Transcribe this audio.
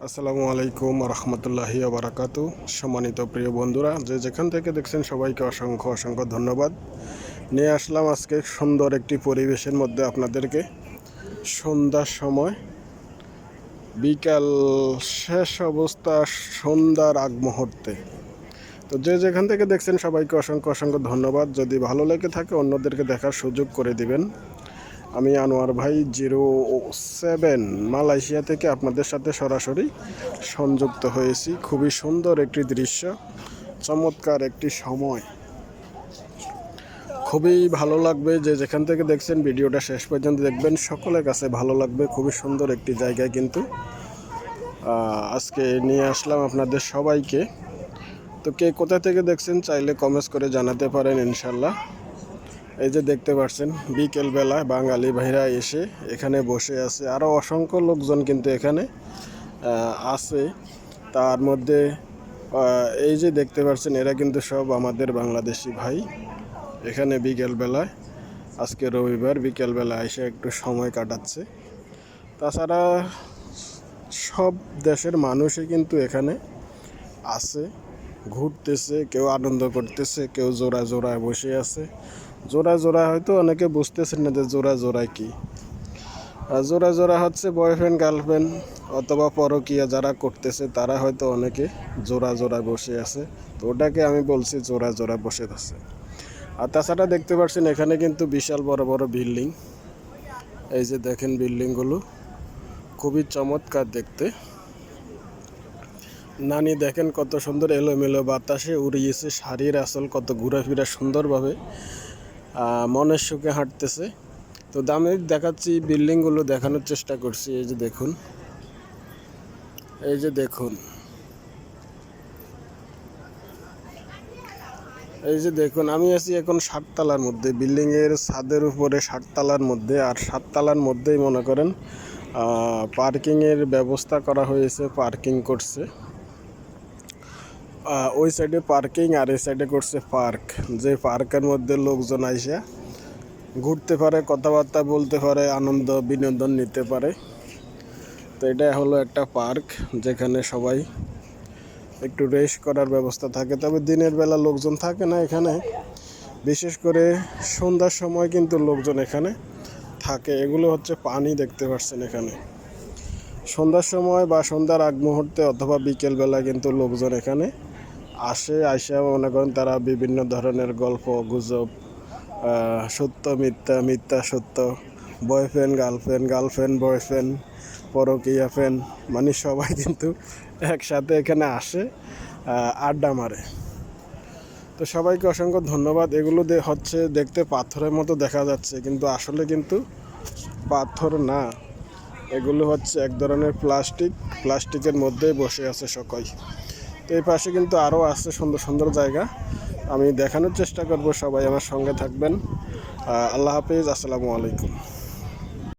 আসসালামু আলাইকুম রহমতুল্লাহি বারাকাতু। সম্মানিত প্রিয় বন্ধুরা, যে যেখান থেকে দেখছেন সবাইকে অসংখ্য অসংখ্য ধন্যবাদ। নিয়ে আসলাম আজকে সুন্দর একটি পরিবেশের মধ্যে আপনাদেরকে। সন্ধ্যার সময়, বিকাল শেষ অবস্থা, সন্ধ্যার আগ মুহূর্তে। তো যে যেখান থেকে দেখছেন সবাইকে অসংখ্য অসংখ্য ধন্যবাদ। যদি ভালো লেগে থাকে অন্যদেরকে দেখার সুযোগ করে দিবেন। আমি আনোয়ার ভাই 07 মালয়েশিয়া থেকে আপনাদের সাথে সরাসরি সংযুক্ত হয়েছি। খুবই সুন্দর একটি দৃশ্য, চমৎকার একটি সময়। খুবই ভালো লাগবে, যে যেখান থেকে দেখছেন ভিডিওটা শেষ পর্যন্ত দেখবেন, সকলের কাছে ভালো লাগবে। খুবই সুন্দর একটি জায়গায় কিন্তু আজকে নিয়ে আসলাম আপনাদের সবাইকে। তো কে কোথা থেকে দেখছেন চাইলে কমেন্টস করে জানাতে পারেন ইনশাল্লাহ। এই যে দেখতে পাচ্ছেন বিকেলবেলা বাঙালি ভাইরা এসে এখানে বসে আছে। আরও অসংখ্য লোকজন কিন্তু এখানে আছে। তার মধ্যে এই যে দেখতে পাচ্ছেন এরা কিন্তু সব আমাদের বাংলাদেশি ভাই। এখানে বিকেলবেলায়, আজকে রবিবার, বিকেলবেলা এসে একটু সময় কাটাচ্ছে। তাছাড়া সব দেশের মানুষই কিন্তু এখানে আছে, ঘুরতেছে, কেউ আনন্দ করতেছে, কেউ জোড়া জোড়ায় বসে আছে। জোড়া জোড়া হয়তো অনেকে বুঝতেছেন না যে জোড়া জোড়ায় কি। জোড়া জোড়া হচ্ছে বয়ফ্রেন্ড গার্লফ্রেন্ড অথবা পরকীয়া যারা করতেছে তারা হয়তো অনেকে জোড়া জোড়া বসে আছে। তো ওটাকে আমি বলছি জোড়া জোড়া বসে আছে। আর তাছাড়া দেখতে পাচ্ছেন এখানে কিন্তু বিশাল বড় বড় বিল্ডিং। এই যে দেখেন বিল্ডিংগুলো খুবই চমৎকার দেখতে। নানি দেখেন কত সুন্দর এলোমেলো বাতাসে উড়িয়েছে, শাড়ির আসল কত ঘোরাফেরা সুন্দরভাবে মনের সুখে হাঁটতেছে। তো দামে দেখাচ্ছি, বিল্ডিংগুলো দেখানোর চেষ্টা করছি। এই যে দেখুন, এই যে দেখুন, এই যে দেখুন, আমি আছি এখন 7 তলার মধ্যে, বিল্ডিংয়ের ছাদের উপরে 7 তলার মধ্যে। আর 7 তলার মধ্যেই মনে করেন পার্কিংয়ের ব্যবস্থা করা হয়েছে, পার্কিং করছে। ওই সাইডে পার্কিং আর এই সাইডে করছে পার্ক, যে পার্কের মধ্যে লোকজন আইসা ঘুরতে পারে, কথাবার্তা বলতে পারে, আনন্দ বিনোদন নিতে পারে। তো এটা হলো একটা পার্ক যেখানে সবাই একটু রেস্ট করার ব্যবস্থা থাকে। তবে দিনের বেলা লোকজন থাকে না এখানে, বিশেষ করে সন্ধ্যার সময় কিন্তু লোকজন এখানে থাকে। এগুলো হচ্ছে পানি, দেখতে পাচ্ছেন এখানে সন্ধ্যার সময় বা সন্ধ্যার আগ মুহূর্তে অথবা বিকেলবেলা কিন্তু লোকজন এখানে আসে। আইসা মনে করেন তারা বিভিন্ন ধরনের গল্প গুজব, সত্য মিথ্যা, মিথ্যা সত্য, বয়ফ্রেন্ড গার্লফ্রেন্ড, গার্লফ্রেন্ড বয়ফ্রেন্ড, পরকীয়া ফ্রেন্ড, মানে সবাই কিন্তু একসাথে এখানে আসে, আড্ডা মারে। তো সবাইকে অসংখ্য ধন্যবাদ। এগুলো হচ্ছে দেখতে পাথরের মতো দেখা যাচ্ছে, কিন্তু আসলে কিন্তু পাথর না, এগুলো হচ্ছে এক ধরনের প্লাস্টিকের মধ্যেই বসে আছে সবাই। তো এই পাশে কিন্তু আরও আছে সুন্দর সুন্দর জায়গা, আমি দেখানোর চেষ্টা করব। সবাই আমার সঙ্গে থাকবেন। আল্লাহ হাফিজ, আসসালামু আলাইকুম।